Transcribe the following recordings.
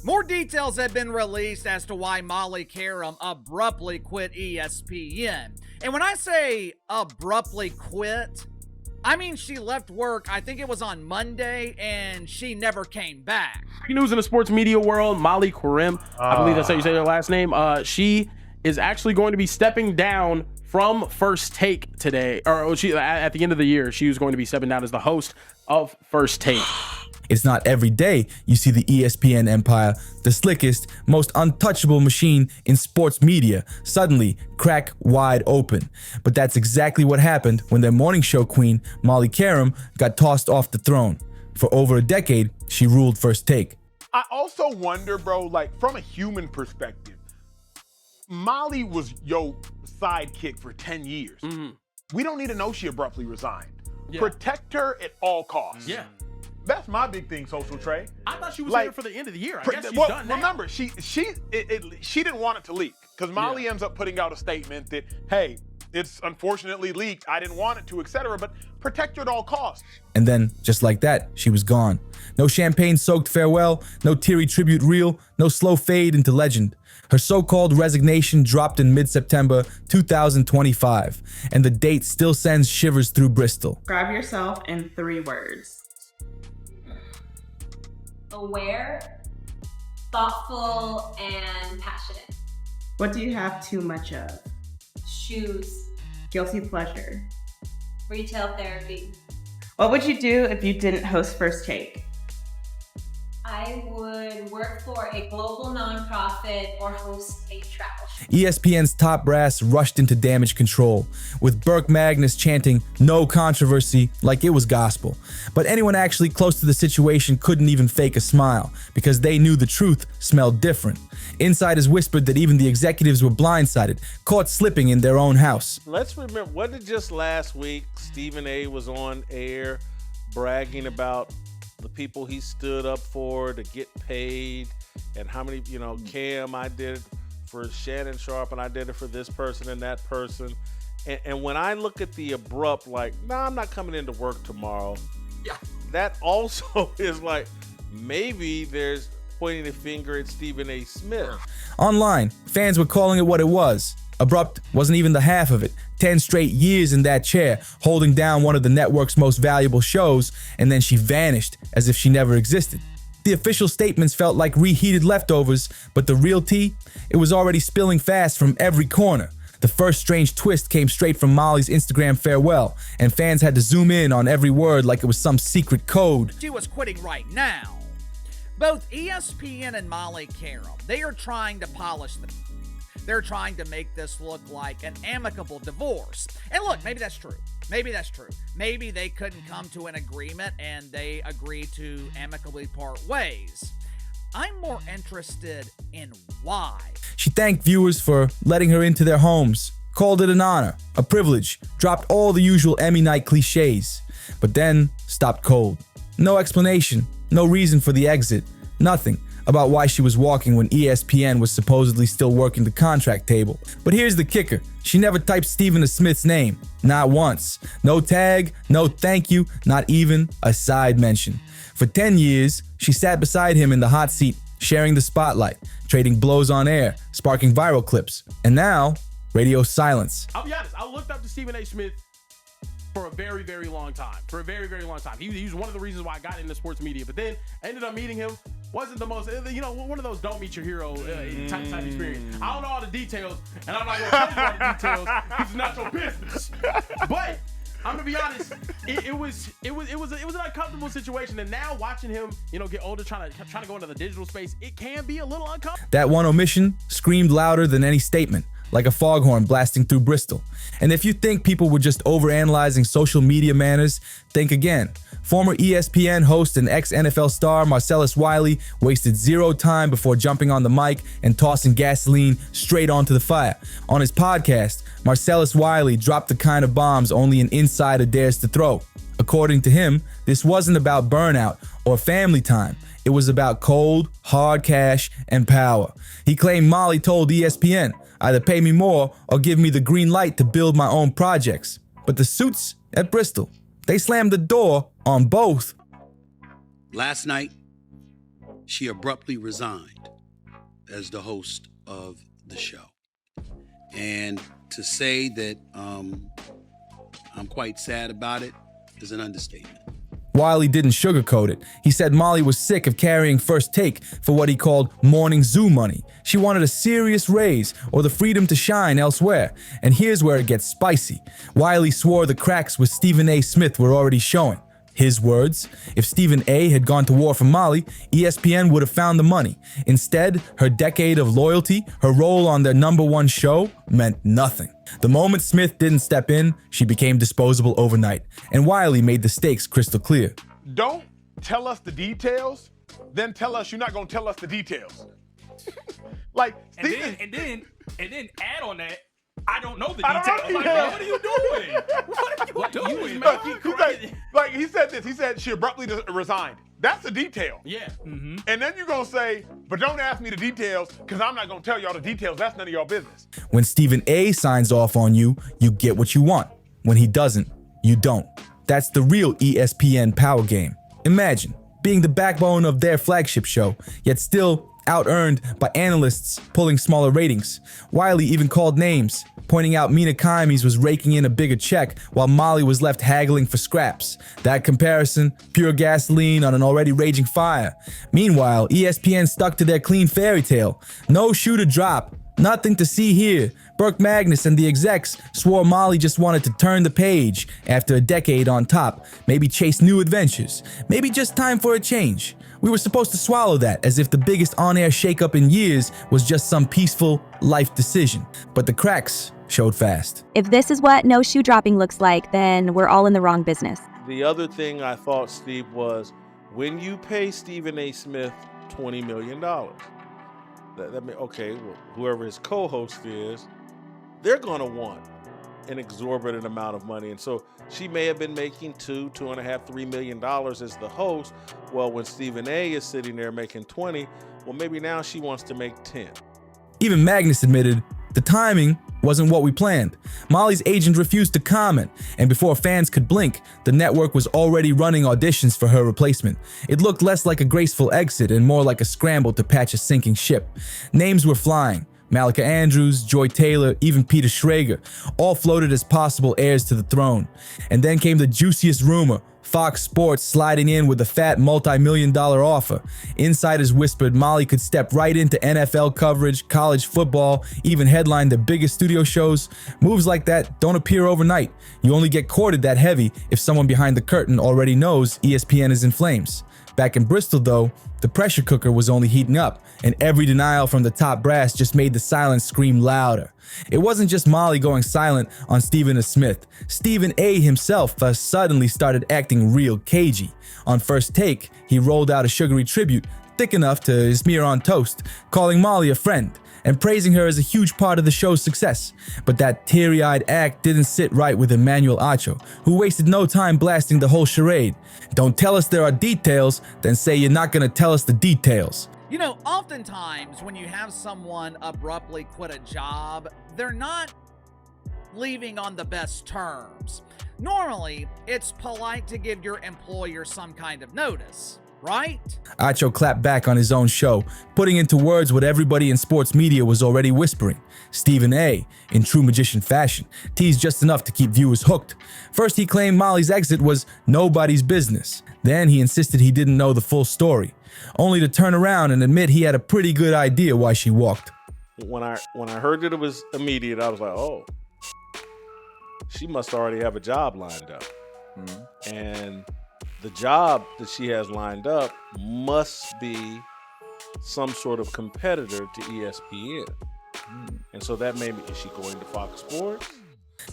More details have been released as to why Molly Qerim abruptly quit ESPN. And when I say abruptly quit, I mean she left work, I think it was on Monday, and she never came back. Breaking news in the sports media world, Molly Qerim, I believe that's how you say her last name, she is actually going to be stepping down from First Take today, or she at the end of the year, she was going to be stepping down as the host of First Take. It's not every day you see the ESPN empire, the slickest, most untouchable machine in sports media, suddenly crack wide open. But that's exactly what happened when their morning show queen, Molly Qerim, got tossed off the throne. For over a decade, she ruled First Take. I also wonder, bro, like from a human perspective, Molly was your sidekick for 10 years. We don't need to know she abruptly resigned. Yeah. Protect her at all costs. Yeah. That's my big thing, Social Trey. I thought she was Like, here for the end of the year. I guess she's well, done now. remember, she didn't want it to leak because Molly ends up putting out a statement that, hey, it's unfortunately leaked. I didn't want it to, etc. But protect her at all costs. And then, just like that, she was gone. No champagne-soaked farewell, no teary tribute reel, no slow fade into legend. Her so-called resignation dropped in mid-September 2025, and the date still sends shivers through Bristol. Describe yourself in 3 words. Aware, thoughtful, and passionate. What do you have too much of? Shoes, Guilty pleasure. retail therapy. What would you do if you didn't host First Take? I would work for a global nonprofit or host a travel show. ESPN's top brass rushed into damage control, with Burke Magnus chanting "no controversy" like it was gospel. But anyone actually close to the situation couldn't even fake a smile, because they knew the truth smelled different. Insiders whispered that even the executives were blindsided, caught slipping in their own house. Let's remember, wasn't it just last week Stephen A. was on air bragging about the people he stood up for to get paid and how many, Cam, I did it for Shannon Sharp and I did it for this person and that person. And when I look at the abrupt, like, nah, I'm not coming into work tomorrow. Yeah. That also is like, maybe there's pointing the finger at Stephen A. Smith. Online, fans were calling it what it was. Abrupt wasn't even the half of it. 10 straight years in that chair, holding down one of the network's most valuable shows, and then she vanished as if she never existed. The official statements felt like reheated leftovers, but the real tea, it was already spilling fast from every corner. The first strange twist came straight from Molly's Instagram farewell, and fans had to zoom in on every word like it was some secret code. She was quitting right now. Both ESPN and Molly Qerim, they are trying to polish the... They're trying to make this look like an amicable divorce. And look, maybe that's true. Maybe that's true. Maybe they couldn't come to an agreement and they agree to amicably part ways. I'm more interested in why. She thanked viewers for letting her into their homes, called it an honor, a privilege, dropped all the usual Emmy night cliches, but then stopped cold. No explanation, no reason for the exit, nothing about why she was walking when ESPN was supposedly still working the contract table. But here's the kicker. She never typed Stephen A. Smith's name. Not once. No tag, no thank you, not even a side mention. For 10 years, she sat beside him in the hot seat, sharing the spotlight, trading blows on air, sparking viral clips. And now, radio silence. I'll be honest, I looked up to Stephen A. Smith for a very, very long time. He was one of the reasons why I got into sports media. But then I ended up meeting him. Wasn't the most, one of those don't meet your hero type experience. I don't know all the details, and I'm not going to tell you all the details because it's not your business. But I'm gonna be honest, it was an uncomfortable situation, and now watching him, get older, trying to go into the digital space, it can be a little uncomfortable. That one omission screamed louder than any statement, like a foghorn blasting through Bristol. And if you think people were just overanalyzing social media manners, think again. Former ESPN host and ex-NFL star Marcellus Wiley wasted zero time before jumping on the mic and tossing gasoline straight onto the fire. On his podcast, Marcellus Wiley dropped the kind of bombs only an insider dares to throw. According to him, this wasn't about burnout or family time. It was about cold, hard cash, and power. He claimed Molly told ESPN, either pay me more or give me the green light to build my own projects. But the suits at Bristol, they slammed the door on both. Last night, she abruptly resigned as the host of the show. And to say that I'm quite sad about it is an understatement. Wiley didn't sugarcoat it. He said Molly was sick of carrying First Take for what he called morning zoo money. She wanted a serious raise or the freedom to shine elsewhere. And here's where it gets spicy. Wiley swore the cracks with Stephen A. Smith were already showing. His words, if Stephen A. had gone to war for Molly, ESPN would have found the money. Instead, her decade of loyalty, her role on their #1 show, meant nothing. The moment Smith didn't step in, she became disposable overnight. And Wiley made the stakes crystal clear. Don't tell us the details, then tell us you're not going to tell us the details. Like, and then add on that, I don't know the I don't details. know Like, the man, what are you doing? What are you doing? He said this. He said she abruptly resigned. That's a detail. Yeah. Mm-hmm. And then you're going to say, but don't ask me the details because I'm not going to tell y'all the details. That's none of y'all business. When Stephen A. signs off on you, you get what you want. When he doesn't, you don't. That's the real ESPN power game. Imagine being the backbone of their flagship show, yet still out-earned by analysts pulling smaller ratings. Wiley even called names, pointing out Mina Kimes was raking in a bigger check while Molly was left haggling for scraps. That comparison, pure gasoline on an already raging fire. Meanwhile, ESPN stuck to their clean fairy tale. No shoe to drop, nothing to see here. Burke Magnus and the execs swore Molly just wanted to turn the page after a decade on top, maybe chase new adventures, maybe just time for a change. We were supposed to swallow that as if the biggest on-air shakeup in years was just some peaceful life decision. But the cracks showed fast. If this is what no shoe dropping looks like, then we're all in the wrong business. The other thing I thought, Steve, was when you pay Stephen A. Smith $20 million, that mean, okay, well, whoever his co-host is, they're going to want an exorbitant amount of money. And so she may have been making $2.5, $3 million as the host. Well, when Stephen A. is sitting there making 20, well, maybe now she wants to make 10. Even Magnus admitted the timing wasn't what we planned. Molly's agent refused to comment, and before fans could blink, the network was already running auditions for her replacement. It looked less like a graceful exit and more like a scramble to patch a sinking ship. Names were flying. Malika Andrews, Joy Taylor, even Peter Schrager, all floated as possible heirs to the throne. And then came the juiciest rumor, Fox Sports sliding in with a fat multi-million-dollar offer. Insiders whispered Molly could step right into NFL coverage, college football, even headline the biggest studio shows. Moves like that don't appear overnight. You only get courted that heavy if someone behind the curtain already knows ESPN is in flames. Back in Bristol, though, the pressure cooker was only heating up, and every denial from the top brass just made the silence scream louder. It wasn't just Molly going silent on Stephen A. Smith. Stephen A. himself suddenly started acting real cagey. On First Take, he rolled out a sugary tribute, thick enough to smear on toast, calling Molly a friend and praising her as a huge part of the show's success. But that teary-eyed act didn't sit right with Emmanuel Acho, who wasted no time blasting the whole charade. Don't tell us there are details, then say you're not gonna tell us the details. You know, oftentimes when you have someone abruptly quit a job, they're not leaving on the best terms. Normally, it's polite to give your employer some kind of notice, right? Acho clapped back on his own show, putting into words what everybody in sports media was already whispering. Stephen A., in true magician fashion, teased just enough to keep viewers hooked. First, he claimed Molly's exit was nobody's business. Then he insisted he didn't know the full story, only to turn around and admit he had a pretty good idea why she walked. When I heard that it was immediate, I was like, oh, she must already have a job lined up. Mm-hmm. And the job that she has lined up must be some sort of competitor to ESPN. And so that made me, is she going to Fox Sports?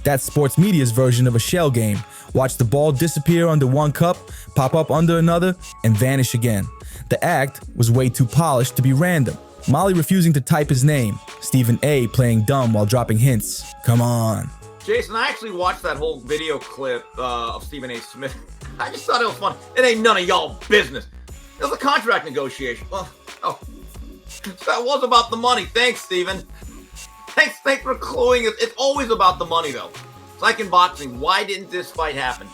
That's sports media's version of a shell game. Watch the ball disappear under one cup, pop up under another, and vanish again. The act was way too polished to be random. Molly refusing to type his name. Stephen A. playing dumb while dropping hints. Come on. Jason, I actually watched that whole video clip of Stephen A. Smith. I just thought it was funny. It ain't none of y'all business. It was a contract negotiation. Well, oh, that was about the money. Thanks, Stephen. Thanks for cluing it. It's always about the money, though. It's like in boxing. Why didn't this fight happen?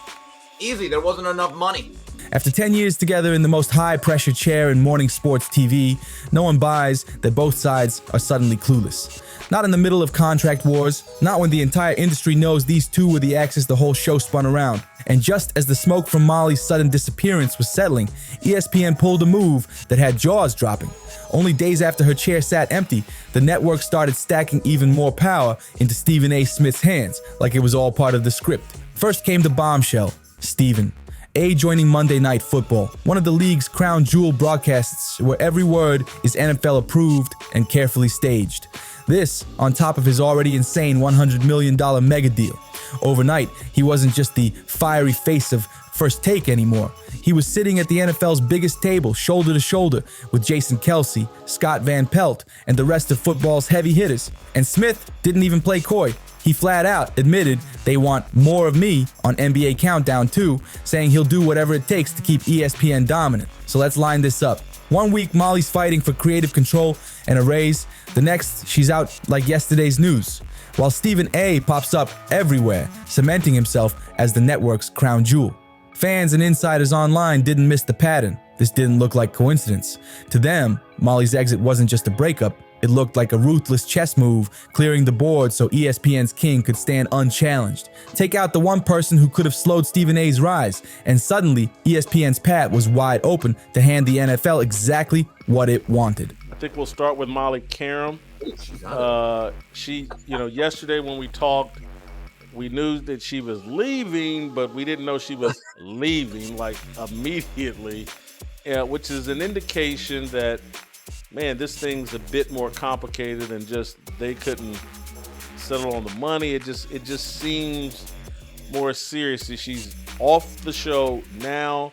Easy, there wasn't enough money. After 10 years together in the most high-pressure chair in morning sports TV, no one buys that both sides are suddenly clueless. Not in the middle of contract wars, not when the entire industry knows these two were the axis the whole show spun around. And just as the smoke from Molly's sudden disappearance was settling, ESPN pulled a move that had jaws dropping. Only days after her chair sat empty, the network started stacking even more power into Stephen A. Smith's hands, like it was all part of the script. First came the bombshell, Stephen A. joining Monday Night Football, one of the league's crown jewel broadcasts where every word is NFL approved and carefully staged. This on top of his already insane $100 million mega deal. Overnight, he wasn't just the fiery face of First Take anymore. He was sitting at the NFL's biggest table, shoulder to shoulder, with Jason Kelce, Scott Van Pelt, and the rest of football's heavy hitters. And Smith didn't even play coy. He flat out admitted they want more of me on NBA Countdown too, saying he'll do whatever it takes to keep ESPN dominant. So let's line this up. 1 week, Molly's fighting for creative control and a raise. The next, she's out like yesterday's news. While Stephen A. pops up everywhere, cementing himself as the network's crown jewel. Fans and insiders online didn't miss the pattern. This didn't look like coincidence. To them, Molly's exit wasn't just a breakup. It looked like a ruthless chess move, clearing the board so ESPN's king could stand unchallenged. Take out the one person who could have slowed Stephen A.'s rise, and suddenly ESPN's path was wide open to hand the NFL exactly what it wanted. I think we'll start with Molly Qerim. She, yesterday when we talked, we knew that she was leaving, but we didn't know she was leaving like immediately, which is an indication that, man, this thing's a bit more complicated than just they couldn't settle on the money. It just seems more seriously. She's off the show now.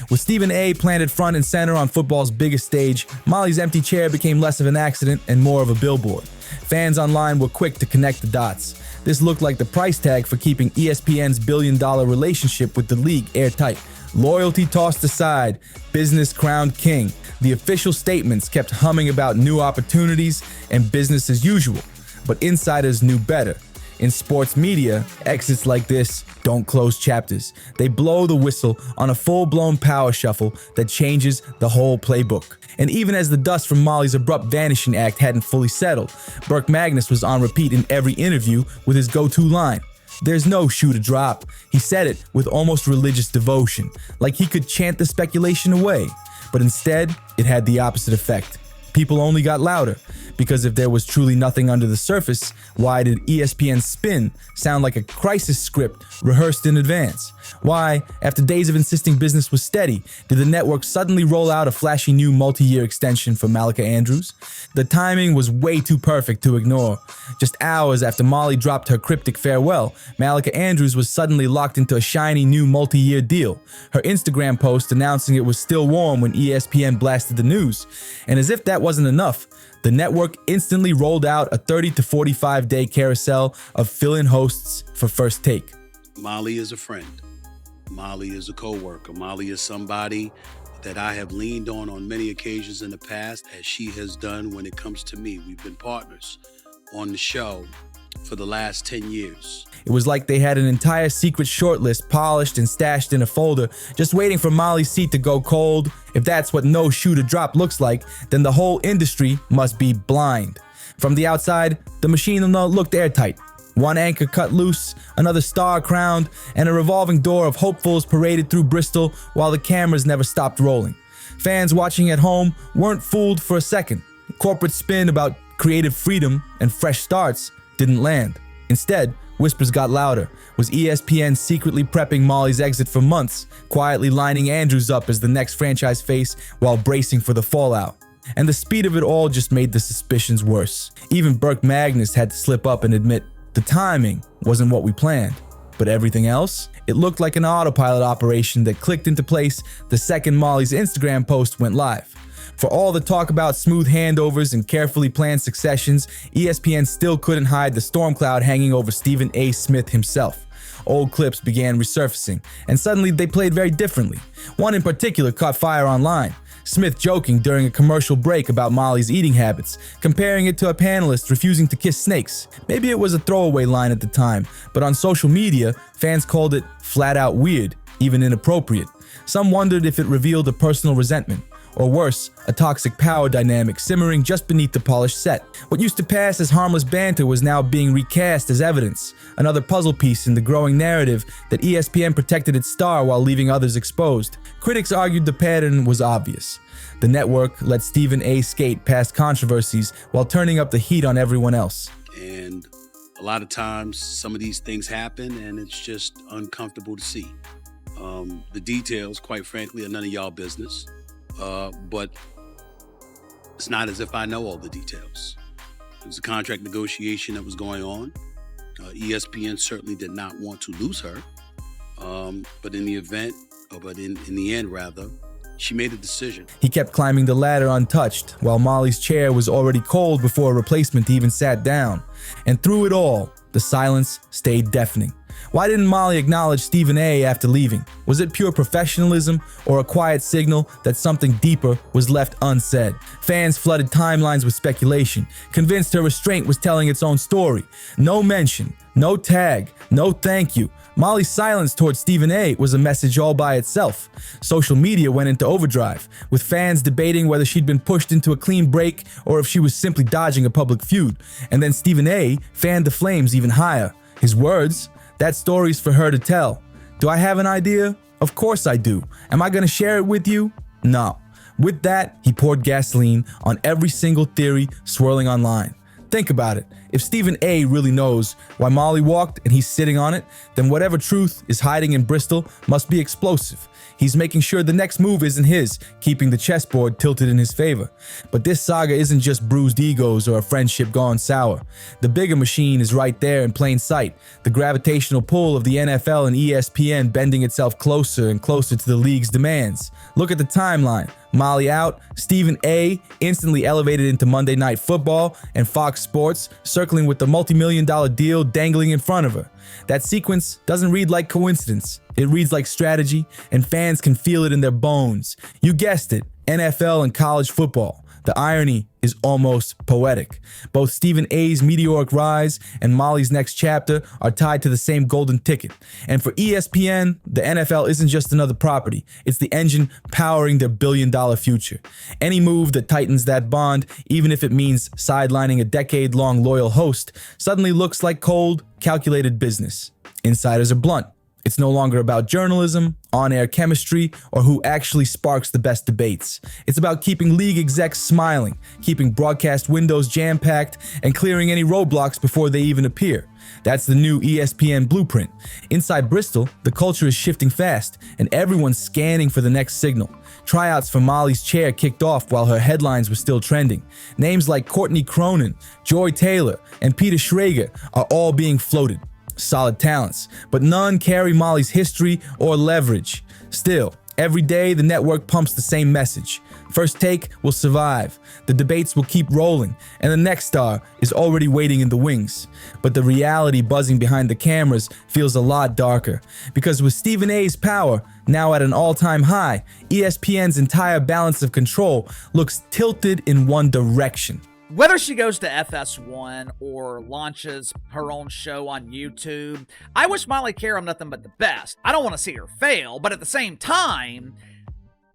With Stephen A. planted front and center on football's biggest stage, Molly's empty chair became less of an accident and more of a billboard. Fans online were quick to connect the dots. This looked like the price tag for keeping ESPN's billion-dollar relationship with the league airtight. Loyalty tossed aside, business crowned king. The official statements kept humming about new opportunities and business as usual, but insiders knew better. In sports media, exits like this don't close chapters. They blow the whistle on a full-blown power shuffle that changes the whole playbook. And even as the dust from Molly's abrupt vanishing act hadn't fully settled, Burke Magnus was on repeat in every interview with his go-to line. There's no shoe to drop. He said it with almost religious devotion, like he could chant the speculation away. But instead, it had the opposite effect. People only got louder, because if there was truly nothing under the surface, why did ESPN's spin sound like a crisis script rehearsed in advance? Why, after days of insisting business was steady, did the network suddenly roll out a flashy new multi-year extension for Malika Andrews? The timing was way too perfect to ignore. Just hours after Molly dropped her cryptic farewell, Malika Andrews was suddenly locked into a shiny new multi-year deal. Her Instagram post announcing it was still warm when ESPN blasted the news. And as if that wasn't enough, the network instantly rolled out a 30 to 45 day carousel of fill-in hosts for First Take. Molly is a friend. Molly is a co-worker. Molly is somebody that I have leaned on many occasions in the past, as she has done when it comes to me. We've been partners on the show for the last 10 years. It was like they had an entire secret shortlist polished and stashed in a folder, just waiting for Molly's seat to go cold. If that's what no shoe to drop looks like, then the whole industry must be blind. From the outside, the machine looked airtight. One anchor cut loose, another star crowned, and a revolving door of hopefuls paraded through Bristol while the cameras never stopped rolling. Fans watching at home weren't fooled for a second. Corporate spin about creative freedom and fresh starts didn't land. Instead, whispers got louder. Was ESPN secretly prepping Molly's exit for months, quietly lining Andrews up as the next franchise face while bracing for the fallout? And the speed of it all just made the suspicions worse. Even Burke Magnus had to slip up and admit, the timing wasn't what we planned, but everything else? It looked like an autopilot operation that clicked into place the second Molly's Instagram post went live. For all the talk about smooth handovers and carefully planned successions, ESPN still couldn't hide the storm cloud hanging over Stephen A. Smith himself. Old clips began resurfacing, and suddenly they played very differently. One in particular caught fire online. Smith joking during a commercial break about Molly's eating habits, comparing it to a panelist refusing to kiss snakes. Maybe it was a throwaway line at the time, but on social media, fans called it flat out weird. even inappropriate. Some wondered if it revealed a personal resentment, or worse, a toxic power dynamic simmering just beneath the polished set. What used to pass as harmless banter was now being recast as evidence, another puzzle piece in the growing narrative that ESPN protected its star while leaving others exposed. Critics argued the pattern was obvious. The network let Stephen A. skate past controversies while turning up the heat on everyone else. And a lot of times, some of these things happen, and it's just uncomfortable to see. The details, quite frankly, are none of y'all business. But it's not as if I know all the details. There was a contract negotiation that was going on. ESPN certainly did not want to lose her. But in the end, she made a decision. He kept climbing the ladder untouched, while Molly's chair was already cold before a replacement even sat down. And through it all, the silence stayed deafening. Why didn't Molly acknowledge Stephen A. after leaving? Was it pure professionalism or a quiet signal that something deeper was left unsaid? Fans flooded timelines with speculation, convinced her restraint was telling its own story. No mention, no tag, no thank you. Molly's silence towards Stephen A. was a message all by itself. Social media went into overdrive, with fans debating whether she'd been pushed into a clean break or if she was simply dodging a public feud. And then Stephen A. fanned the flames even higher. His words: "That story's for her to tell." Do I have an idea? Of course I do. Am I gonna share it with you? No. With that, he poured gasoline on every single theory swirling online. Think about it. If Stephen A. really knows why Molly walked and he's sitting on it, then whatever truth is hiding in Bristol must be explosive. He's making sure the next move isn't his, keeping the chessboard tilted in his favor. But this saga isn't just bruised egos or a friendship gone sour. The bigger machine is right there in plain sight. The gravitational pull of the NFL and ESPN bending itself closer and closer to the league's demands. Look at the timeline. Molly out, Stephen A. instantly elevated into Monday Night Football, and Fox Sports circling with the multi-million-dollar deal dangling in front of her. That sequence doesn't read like coincidence. It reads like strategy, and fans can feel it in their bones. You guessed it, NFL and college football. The irony is almost poetic. Both Stephen A.'s meteoric rise and Molly's next chapter are tied to the same golden ticket. And for ESPN, the NFL isn't just another property. It's the engine powering their billion-dollar future. Any move that tightens that bond, even if it means sidelining a decade-long loyal host, suddenly looks like cold, calculated business. Insiders are blunt. It's no longer about journalism, on-air chemistry, or who actually sparks the best debates. It's about keeping league execs smiling, keeping broadcast windows jam-packed, and clearing any roadblocks before they even appear. That's the new ESPN blueprint. Inside Bristol, the culture is shifting fast, and everyone's scanning for the next signal. Tryouts for Molly's chair kicked off while her headlines were still trending. Names like Courtney Cronin, Joy Taylor, and Peter Schrager are all being floated. Solid talents, but none carry Molly's history or leverage. Still, every day the network pumps the same message. First Take will survive, the debates will keep rolling, and the next star is already waiting in the wings. But the reality buzzing behind the cameras feels a lot darker, because with Stephen A.'s power now at an all-time high, ESPN's entire balance of control looks tilted in one direction. Whether she goes to FS1 or launches her own show on YouTube, I wish Molly Qerim nothing but the best. I don't want to see her fail, but at the same time,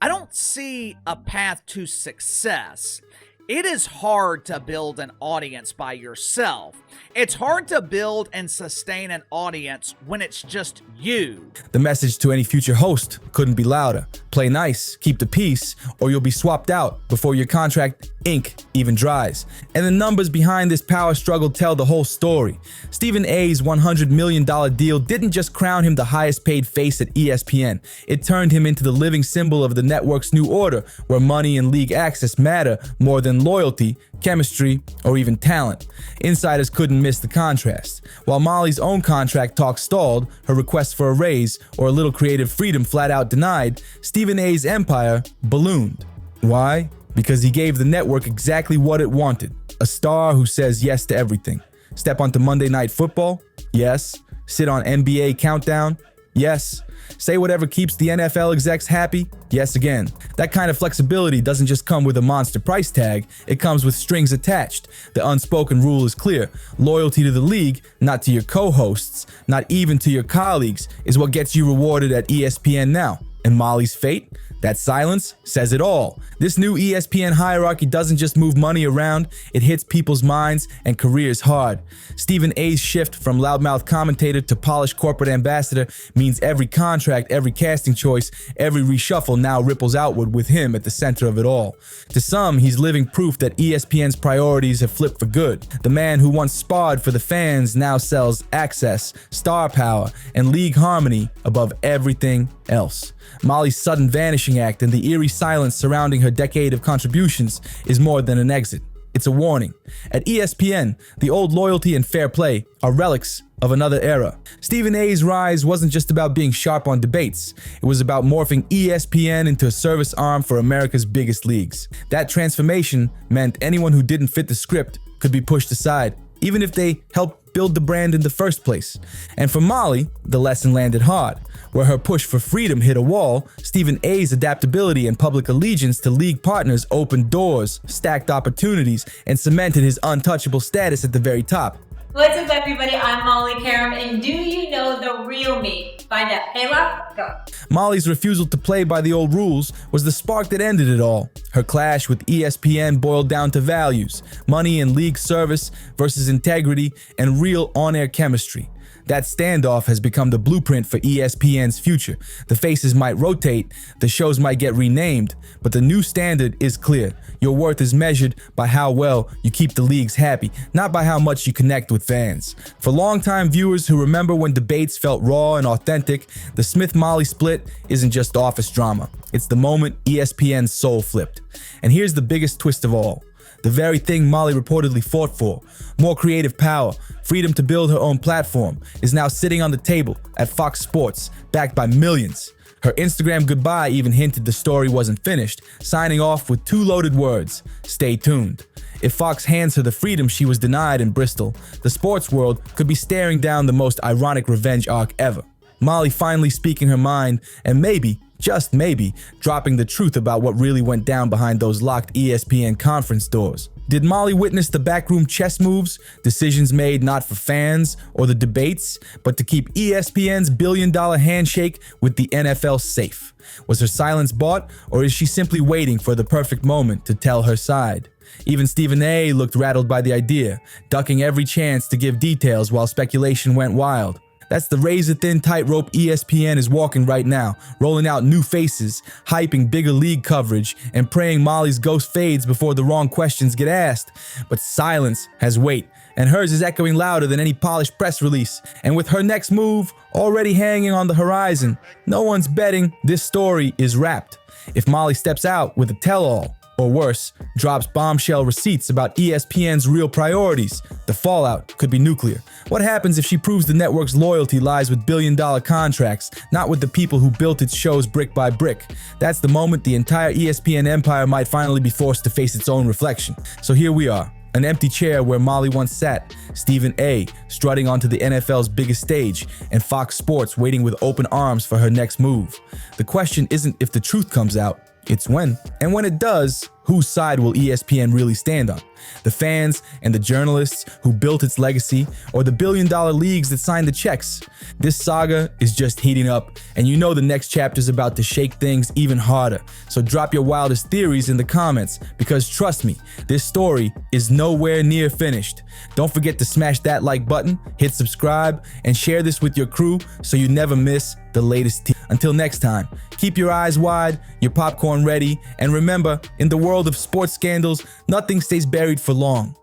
I don't see a path to success. It is hard to build an audience by yourself. It's hard to build and sustain an audience when it's just you. The message to any future host couldn't be louder. Play nice, keep the peace, or you'll be swapped out before your contract ink even dries. And the numbers behind this power struggle tell the whole story. Stephen A.'s $100 million deal didn't just crown him the highest paid face at ESPN. It turned him into the living symbol of the network's new order, where money and league access matter more than loyalty, chemistry, or even talent. Insiders couldn't miss the contrast. While Molly's own contract talk stalled, her request for a raise or a little creative freedom flat out denied, Stephen A.'s empire ballooned. Why? Because he gave the network exactly what it wanted. A star who says yes to everything. Step onto Monday Night Football? Yes. Sit on NBA Countdown? Yes. Say whatever keeps the NFL execs happy? Yes again. That kind of flexibility doesn't just come with a monster price tag, it comes with strings attached. The unspoken rule is clear. Loyalty to the league, not to your co-hosts, not even to your colleagues, is what gets you rewarded at ESPN now. And Molly's fate? That silence says it all. This new ESPN hierarchy doesn't just move money around, it hits people's minds and careers hard. Stephen A's shift from loudmouth commentator to polished corporate ambassador means every contract, every casting choice, every reshuffle now ripples outward with him at the center of it all. To some, he's living proof that ESPN's priorities have flipped for good. The man who once sparred for the fans now sells access, star power, and league harmony above everything else. Molly's sudden vanishing act and the eerie silence surrounding her decade of contributions is more than an exit. It's a warning. At ESPN, the old loyalty and fair play are relics of another era. Stephen A's rise wasn't just about being sharp on debates. It was about morphing ESPN into a service arm for America's biggest leagues. That transformation meant anyone who didn't fit the script could be pushed aside, even if they helped build the brand in the first place. And for Molly, the lesson landed hard. Where her push for freedom hit a wall, Stephen A's adaptability and public allegiance to league partners opened doors, stacked opportunities, and cemented his untouchable status at the very top. What's up, everybody? I'm Molly Qerim, and do you know the real me? Find out. Kayla, go. Molly's refusal to play by the old rules was the spark that ended it all. Her clash with ESPN boiled down to values, money and league service versus integrity and real on-air chemistry. That standoff has become the blueprint for ESPN's future. The faces might rotate, the shows might get renamed, but the new standard is clear. Your worth is measured by how well you keep the leagues happy, not by how much you connect with fans. For longtime viewers who remember when debates felt raw and authentic, the Smith-Molly split isn't just office drama. It's the moment ESPN's soul flipped. And here's the biggest twist of all. The very thing Molly reportedly fought for, more creative power, freedom to build her own platform, is now sitting on the table at Fox Sports, backed by millions. Her Instagram goodbye even hinted the story wasn't finished, signing off with two loaded words: stay tuned. If Fox hands her the freedom she was denied in Bristol, the sports world could be staring down the most ironic revenge arc ever. Molly finally speaking her mind, and maybe, just maybe, dropping the truth about what really went down behind those locked ESPN conference doors. Did Molly witness the backroom chess moves, decisions made not for fans or the debates, but to keep ESPN's billion-dollar handshake with the NFL safe? Was her silence bought, or is she simply waiting for the perfect moment to tell her side? Even Stephen A looked rattled by the idea, ducking every chance to give details while speculation went wild. That's the razor-thin tightrope ESPN is walking right now, rolling out new faces, hyping bigger league coverage, and praying Molly's ghost fades before the wrong questions get asked. But silence has weight, and hers is echoing louder than any polished press release. And with her next move already hanging on the horizon, no one's betting this story is wrapped. If Molly steps out with a tell-all, or worse, drops bombshell receipts about ESPN's real priorities, the fallout could be nuclear. What happens if she proves the network's loyalty lies with billion-dollar contracts, not with the people who built its shows brick by brick? That's the moment the entire ESPN empire might finally be forced to face its own reflection. So here we are, an empty chair where Molly once sat, Stephen A strutting onto the NFL's biggest stage, and Fox Sports waiting with open arms for her next move. The question isn't if the truth comes out, it's when. And when it does, whose side will ESPN really stand on? The fans and the journalists who built its legacy, or the billion-dollar leagues that signed the checks? This saga is just heating up, and you know the next chapter's about to shake things even harder. So drop your wildest theories in the comments, because trust me, this story is nowhere near finished. Don't forget to smash that like button, hit subscribe, and share this with your crew so you never miss the latest tea. Until next time, keep your eyes wide, your popcorn ready, and remember, in the world of sports scandals, nothing stays buried for long.